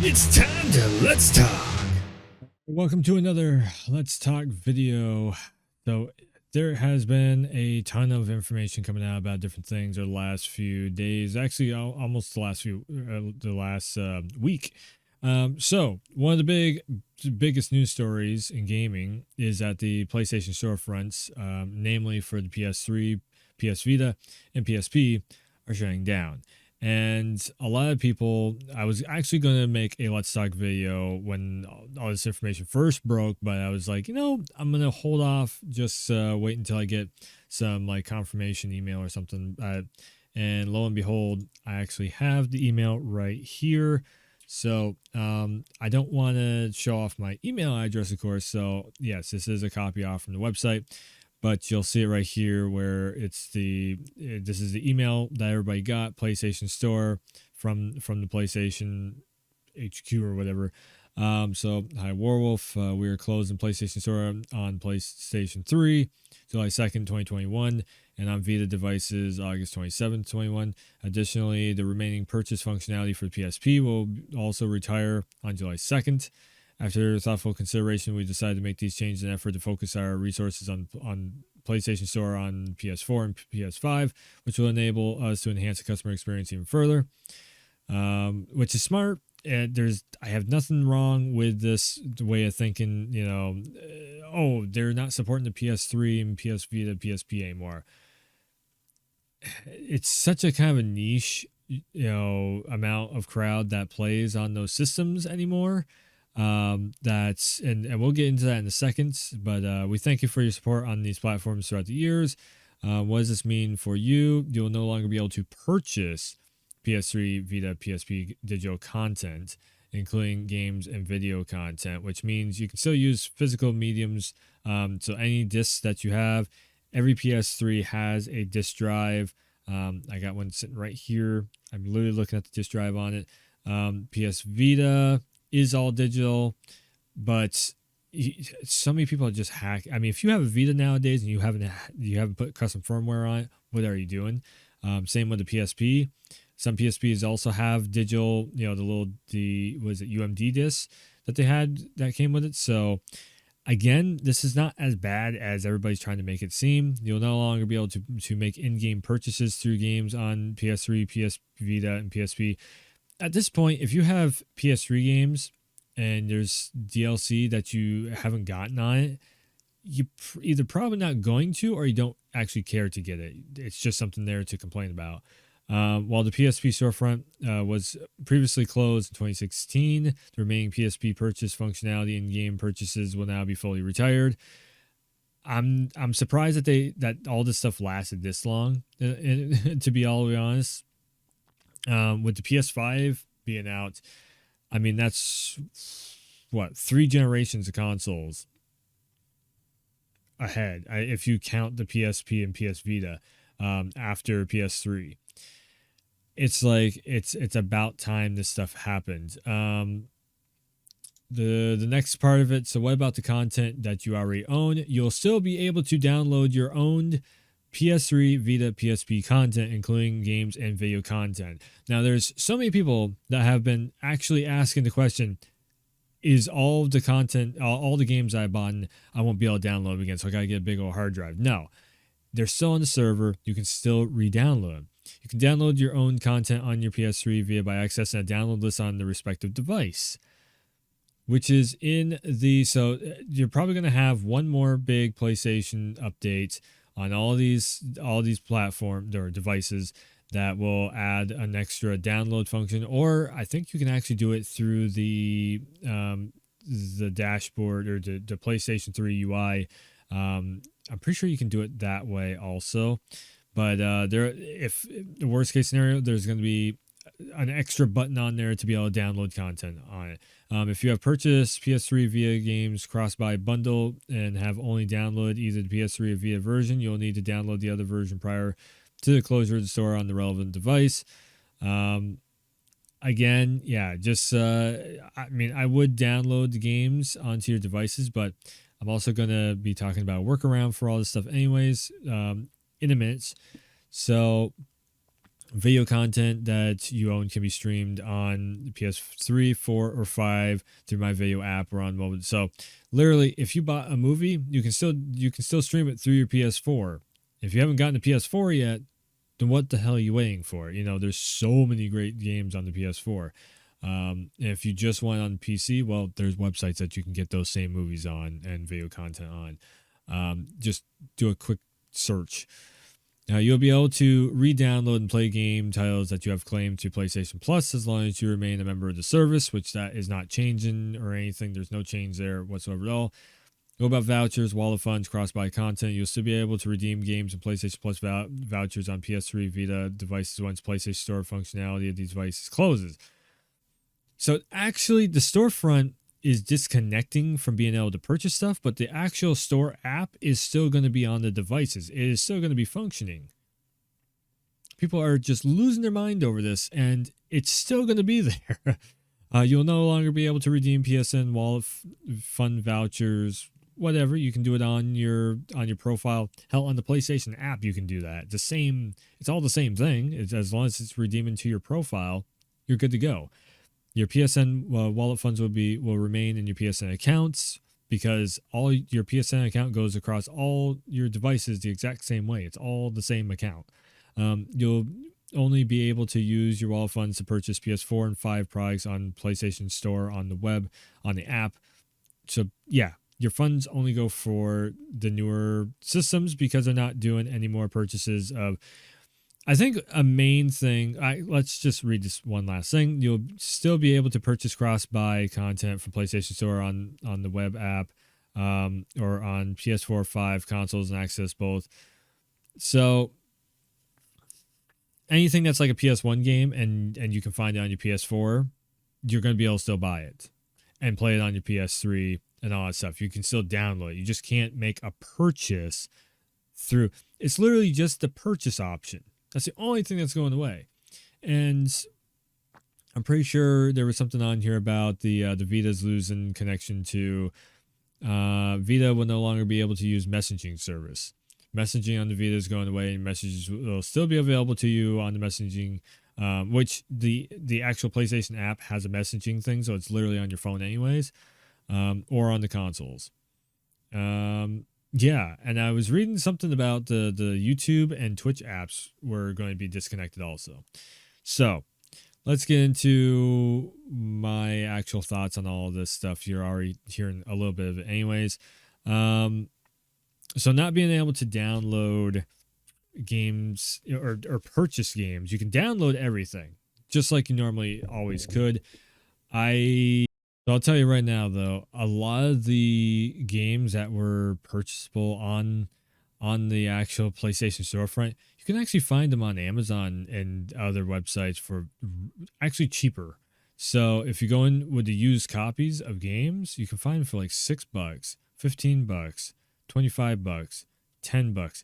It's time to Let's Talk. Welcome to another Let's Talk video. So there has been a ton of information coming out about different things over the last few days, actually almost the last week. So one of the biggest news stories in gaming is that the PlayStation storefronts, namely for the PS3, PS Vita, and PSP, are shutting down. And a lot of people, I was actually going to make a Let's Talk video when all this information first broke, but I was like, I'm going to hold off, just wait until I get some like confirmation email or something. And lo and behold, I actually have the email right here. So I don't want to show off my email address, of course. So yes, this is a copy off from the website. But you'll see it right here where this is the email that everybody got, PlayStation Store from the PlayStation HQ or whatever. So hi Warwolf, we are closing PlayStation Store on PlayStation 3, July 2nd, 2021, and on Vita devices August 27th, 2021. Additionally, the remaining purchase functionality for the PSP will also retire on July 2nd. After thoughtful consideration, we decided to make these changes in an effort to focus our resources on PlayStation Store on PS4 and PS5, which will enable us to enhance the customer experience even further, which is smart. And I have nothing wrong with this way of thinking, they're not supporting the PS3 and PS Vita, PSP anymore. It's such a kind of a niche, amount of crowd that plays on those systems anymore. And we'll get into that in a second, but we thank you for your support on these platforms throughout the years. What does this mean for you? You'll no longer be able to purchase PS3 Vita PSP digital content, including games and video content, which means you can still use physical mediums. So any discs that you have, every PS3 has a disc drive. I got one sitting right here. I'm literally looking at the disc drive on it. PS Vita is all digital, but so many people just hack. I mean, if you have a Vita nowadays and you haven't put custom firmware on it, what are you doing? Same with the PSP. Some PSPs also have digital, was it UMD discs that they had that came with it. So again, this is not as bad as everybody's trying to make it seem. You'll no longer be able to make in-game purchases through games on PS3, PS Vita, and PSP. At this point, if you have PS3 games and there's DLC that you haven't gotten on it, you either probably not going to, or you don't actually care to get it. It's just something there to complain about. While the PSP storefront was previously closed in 2016, the remaining PSP purchase functionality in game purchases will now be fully retired. I'm surprised that all this stuff lasted this long. To be all the way honest. With the PS5 being out, I mean, that's 3 generations of consoles ahead, if you count the PSP and PS Vita after PS3. It's like it's about time this stuff happened. The next part of it, so what about the content that you already own? You'll still be able to download your own PS3, Vita, PSP content, including games and video content. Now, there's so many people that have been actually asking the question, is all the content, all the games I bought, I won't be able to download them again, so I got to get a big old hard drive. No, they're still on the server. You can still re-download them. You can download your own content on your PS3 by accessing a download list on the respective device, which is so you're probably going to have one more big PlayStation update on all these platforms or devices that will add an extra download function, or I think you can actually do it through the dashboard or the PlayStation 3 UI. I'm pretty sure you can do it that way also, but if the worst case scenario, there's going to be an extra button on there to be able to download content on it. If you have purchased PS3 Vita games cross-buy bundle and have only downloaded either the PS3 or Vita version, you'll need to download the other version prior to the closure of the store on the relevant device. Again, yeah, just I would download the games onto your devices, but I'm also going to be talking about a workaround for all this stuff anyways in a minute. So Video content that you own can be streamed on the PS3, 4, or 5 through my video app or on mobile. So literally, if you bought a movie, you can still stream it through your PS4. If you haven't gotten a PS4 yet, then what the hell are you waiting for? There's so many great games on the PS4. If you just want on PC, well, there's websites that you can get those same movies on and video content on. Just do a quick search. Now, you'll be able to re-download and play game titles that you have claimed to PlayStation Plus as long as you remain a member of the service, which that is not changing or anything. There's no change there whatsoever at all. Go about vouchers, wallet funds, cross-buy content. You'll still be able to redeem games and PlayStation Plus vouchers on PS3 Vita devices once PlayStation Store functionality of these devices closes. So actually, the storefront is disconnecting from being able to purchase stuff, but the actual store app is still going to be on the devices. It is still going to be functioning. People are just losing their mind over this, and it's still going to be there. You'll no longer be able to redeem PSN wallet fund vouchers, whatever. You can do it on your profile. Hell, on the PlayStation app, you can do that. It's all the same thing. As long as it's redeeming to your profile, you're good to go. Your PSN wallet funds will remain in your PSN accounts because all your PSN account goes across all your devices the exact same way. It's all the same account. You'll only be able to use your wallet funds to purchase PS4 and 5 products on PlayStation Store, on the web, on the app. So yeah, your funds only go for the newer systems because they're not doing any more purchases of. I think a main thing, let's just read this one last thing. You'll still be able to purchase cross-buy content from PlayStation Store on the web app or on PS4, 5 consoles and access both. So anything that's like a PS1 game and you can find it on your PS4, you're going to be able to still buy it and play it on your PS3 and all that stuff. You can still download it. You just can't make a purchase through. It's literally just the purchase option. That's the only thing that's going away. And I'm pretty sure there was something on here about the Vita's losing connection to Vita will no longer be able to use messaging service. Messaging on the Vita is going away, and messages will still be available to you on the messaging, which the actual PlayStation app has a messaging thing, so it's literally on your phone anyways, or on the consoles. Yeah, and I was reading something about the YouTube and Twitch apps were going to be disconnected also. So let's get into my actual thoughts on all of this stuff. You're already hearing a little bit of it anyways. So not being able to download games or purchase games, you can download everything just like you normally always could. So I'll tell you right now, though, a lot of the games that were purchasable on the actual PlayStation storefront, you can actually find them on Amazon and other websites for actually cheaper. So if you go in with the used copies of games, you can find them for like $6, $15, $25, $10.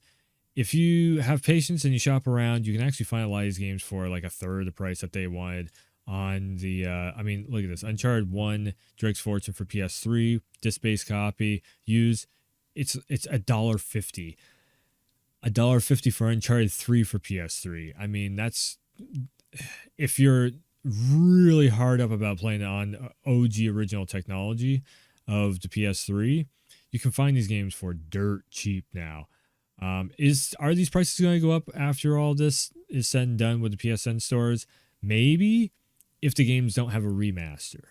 If you have patience and you shop around, you can actually find a lot of these games for like a third of the price that they wanted. On the look at this. Uncharted 1, Drake's Fortune for PS3, disc-based copy, used. It's $1.50. $1.50 for Uncharted 3 for PS3. I mean, that's if you're really hard up about playing it on OG original technology of the PS3, you can find these games for dirt cheap now. Are these prices going to go up after all this is said and done with the PSN stores? Maybe. If the games don't have a remaster.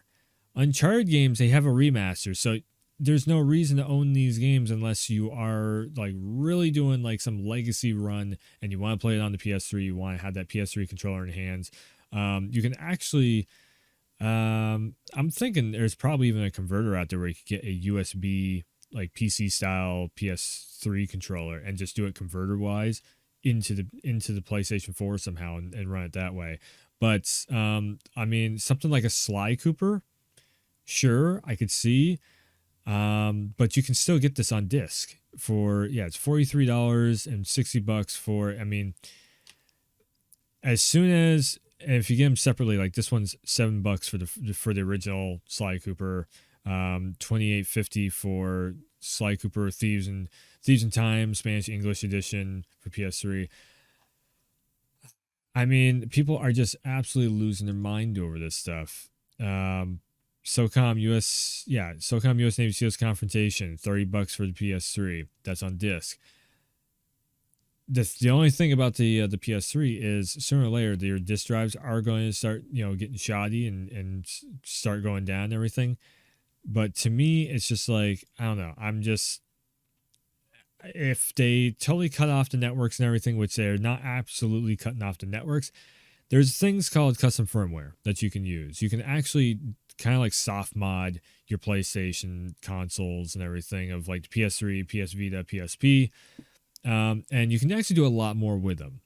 Uncharted games, they have a remaster, so there's no reason to own these games unless you are like really doing like some legacy run and you want to play it on the PS3, you want to have that PS3 controller in hands. You can actually I'm thinking there's probably even a converter out there where you could get a USB like PC style PS3 controller and just do it converter wise into the PlayStation 4 somehow and run it that way. But I mean, something like a Sly Cooper, sure, I could see. But you can still get this on disc for it's $43 and $60 for. I mean, as soon as if you get them separately, like this one's $7 for the original Sly Cooper, $28.50 for Sly Cooper Thieves and Time Spanish English edition for PS3. I mean, people are just absolutely losing their mind over this stuff. Um, SOCOM US Navy SEALs Confrontation, $30 for the PS3. That's on disc. The only thing about the PS3 is sooner or later your disk drives are going to start getting shoddy and start going down and everything. But to me, it's just like I don't know. I'm just if they totally cut off the networks and everything, which they're not absolutely cutting off the networks, there's things called custom firmware that you can use. You can actually kind of like soft mod your PlayStation consoles and everything of like the PS3, PS Vita, PSP, and you can actually do a lot more with them.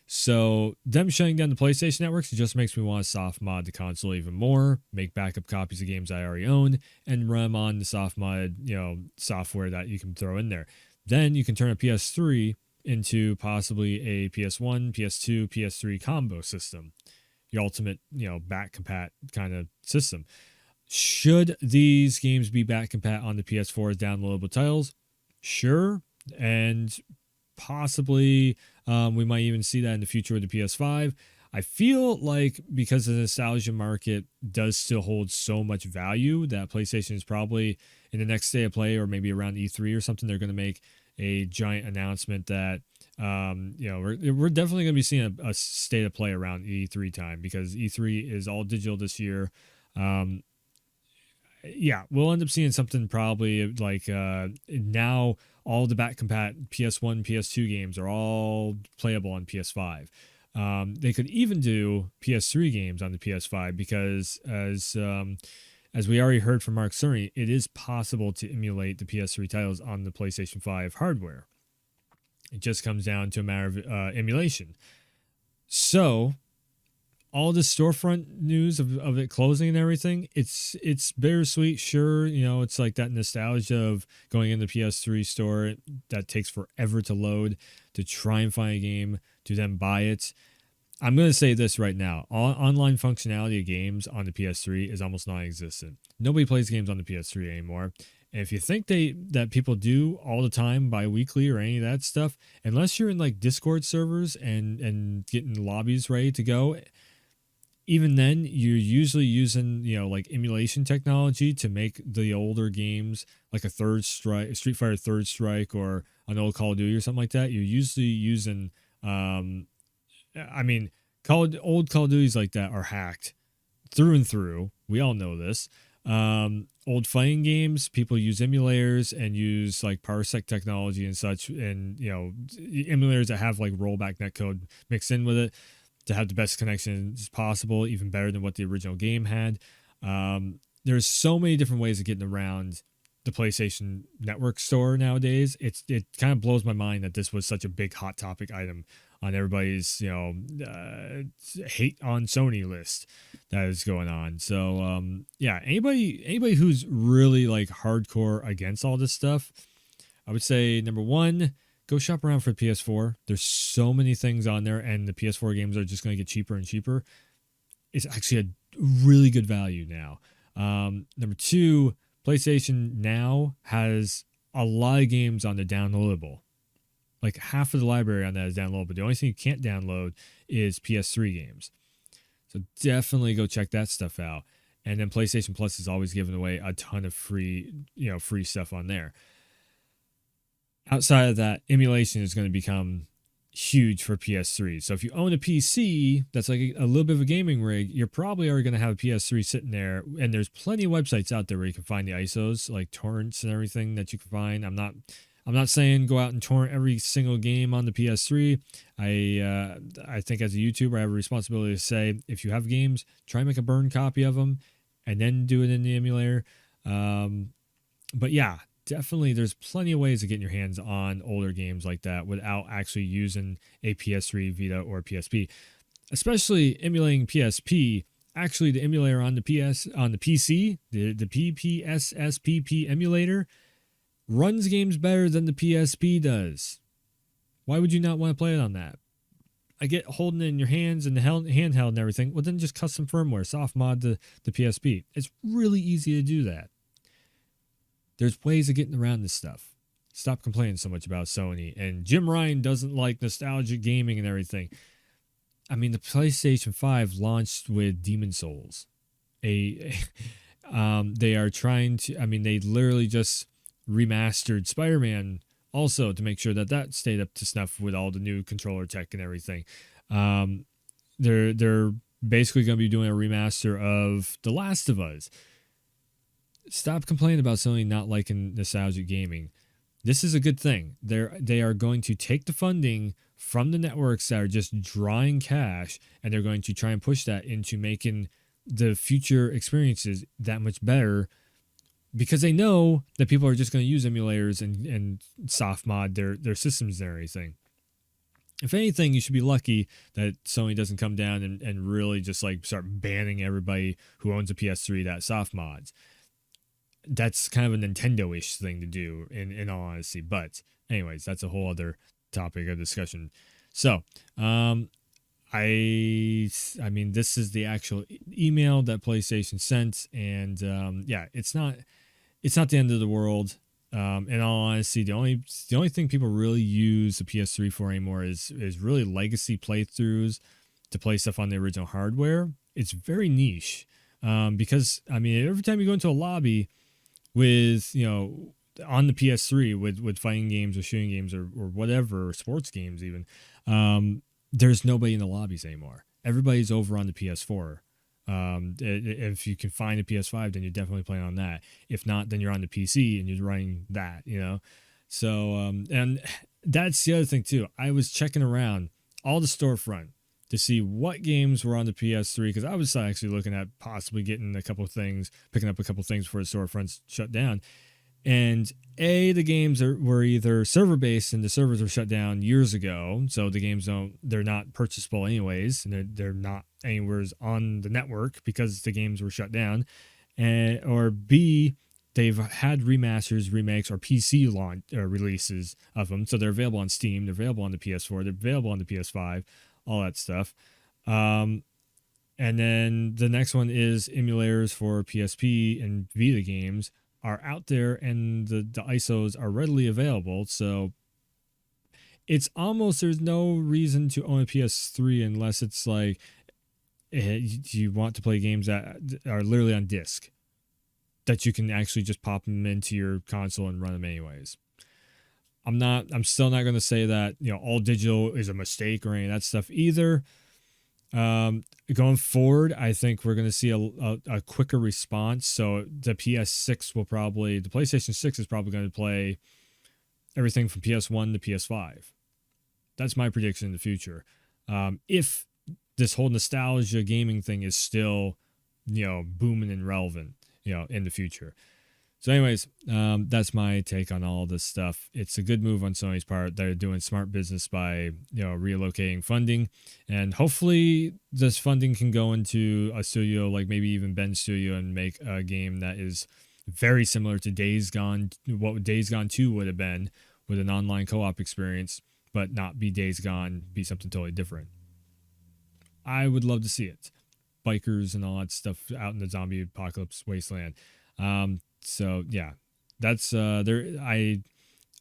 So them shutting down the PlayStation networks, it just makes me want to soft mod the console even more, make backup copies of games I already own, and run them on the soft mod, software that you can throw in there. Then you can turn a PS3 into possibly a PS1, PS2, PS3 combo system, your ultimate, back compat kind of system. Should these games be back compat on the PS4's downloadable titles? Sure, and possibly we might even see that in the future with the PS5. I feel like because the nostalgia market does still hold so much value that PlayStation is probably in the next State of Play or maybe around E3 or something, they're going to make a giant announcement that we're definitely going to be seeing a State of Play around E3 time because E3 is all digital this year. Yeah, we'll end up seeing something probably like now all the back compat PS1, PS2 games are all playable on PS5. They could even do PS3 games on the PS5 because as we already heard from Mark Cerny, it is possible to emulate the PS3 titles on the PlayStation 5 hardware. It just comes down to a matter of emulation. So all the storefront news of it closing and everything, it's bittersweet. Sure, it's like that nostalgia of going in the PS3 store that takes forever to load, to try and find a game, to then buy it. I'm going to say this right now. Online functionality of games on the PS3 is almost non-existent. Nobody plays games on the PS3 anymore. And if you think that people do all the time, bi-weekly or any of that stuff, unless you're in like Discord servers and getting lobbies ready to go, even then you're usually using like emulation technology to make the older games like a Street Fighter Third Strike or an old Call of Duty or something like that. You're usually using I mean old Call of Duties like that are hacked through and through. We all know this. Old fighting games, people use emulators and use like parsec technology and such, and emulators that have like rollback netcode mixed in with it to have the best connections possible, even better than what the original game had. There's so many different ways of getting around the PlayStation Network store nowadays. It kind of blows my mind that this was such a big hot topic item on everybody's hate on Sony list that is going on. So yeah, anybody who's really like hardcore against all this stuff, I would say number one, go shop around for the PS4. There's so many things on there, and the PS4 games are just going to get cheaper and cheaper. It's actually a really good value now. Number two, PlayStation Now has a lot of games on the downloadable. Like half of the library on that is downloadable. The only thing you can't download is PS3 games. So definitely go check that stuff out. And then PlayStation Plus is always giving away a ton of free stuff on there. Outside of that, emulation is going to become huge for PS3. So if you own a PC that's like a little bit of a gaming rig, you're probably already going to have a PS3 sitting there. And there's plenty of websites out there where you can find the ISOs, like torrents and everything that you can find. I'm not saying go out and torrent every single game on the PS3. I think as a YouTuber, I have a responsibility to say if you have games, try and make a burn copy of them and then do it in the emulator. But yeah, definitely there's plenty of ways of getting your hands on older games like that without actually using a PS3, Vita, or PSP. Especially emulating PSP. Actually, the emulator on the PC, the PPSSPP emulator, runs games better than the PSP does. Why would you not want to play it on that? I get holding it in your hands and the handheld and everything. Well, then just custom firmware, soft mod the PSP. It's really easy to do that. There's ways of getting around this stuff. Stop complaining so much about Sony. And Jim Ryan doesn't like nostalgic gaming and everything. I mean, the PlayStation 5 launched with Demon Souls. A they are trying to, I mean, they literally just remastered Spider-Man also to make sure that that stayed up to snuff with all the new controller tech and everything. Um, they're basically going to be doing a remaster of The Last of Us. Stop complaining about Sony not liking nostalgic gaming. This is a good thing. They are going to take the funding from the networks that are just drawing cash, and they're going to try and push that into making the future experiences that much better, because they know that people are just going to use emulators and soft mod their systems and everything. If anything, you should be lucky that Sony doesn't come down and really just like start banning everybody who owns a PS3 that soft mods. That's kind of a Nintendo-ish thing to do, in all honesty. But anyways, that's a whole other topic of discussion. So, I mean, this is the actual email that PlayStation sent, and yeah, it's not the end of the world. In all honesty, the only thing people really use the PS3 for anymore is really legacy playthroughs to play stuff on the original hardware. It's very niche, because I mean, every time you go into a lobby with, on the PS3 with fighting games or shooting games or whatever, or sports games even, there's nobody in the lobbies anymore. Everybody's over on the PS4. If you can find a PS5, then you're definitely playing on that. If not, then you're on the PC and you're running that, So, and that's the other thing too. I was checking around all the storefront to see what games were on the PS3, because I was actually looking at possibly getting picking up a couple things before the storefronts shut down. And the games were either server based and the servers were shut down years ago, so the games they're not purchasable anyways, and they're not anywhere on the network because the games were shut down. Or B, they've had remasters, remakes, or PC launch releases of them, so they're available on Steam, they're available on the PS4, they're available on the PS5, all that stuff. And then the next one is emulators for PSP and Vita games are out there, and the ISOs are readily available. So it's almost, there's no reason to own a PS3 unless it's like you want to play games that are literally on disc that you can actually just pop them into your console and run them anyways. I'm still not going to say that, all digital is a mistake or any of that stuff either. Going forward, I think we're going to see a quicker response. So the the PlayStation 6 is probably going to play everything from PS1 to PS5. That's my prediction in the future. If this whole nostalgia gaming thing is still, booming and relevant, in the future. So anyways, that's my take on all this stuff. It's a good move on Sony's part. They're doing smart business by, relocating funding, and hopefully this funding can go into a studio like maybe even Ben's studio and make a game that is very similar to Days Gone, what Days Gone 2 would have been, with an online co-op experience, but not be Days Gone, be something totally different. I would love to see it. Bikers and all that stuff out in the zombie apocalypse wasteland. So yeah, that's there. I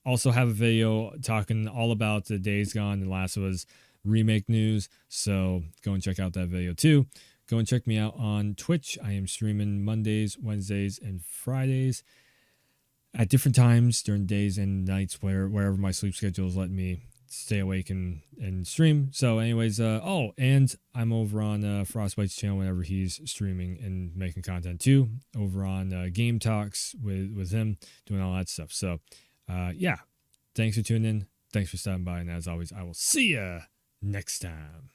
also have a video talking all about the Days Gone and Last of Us remake news. So go and check out that video too. Go and check me out on Twitch. I am streaming Mondays, Wednesdays, and Fridays at different times during days and nights wherever my sleep schedule is letting me stay awake and stream. So anyways, and I'm over on Frostbite's channel whenever he's streaming and making content too, over on Game Talks with him, doing all that stuff. So yeah, thanks for tuning in, thanks for stopping by, and as always, I will see ya next time.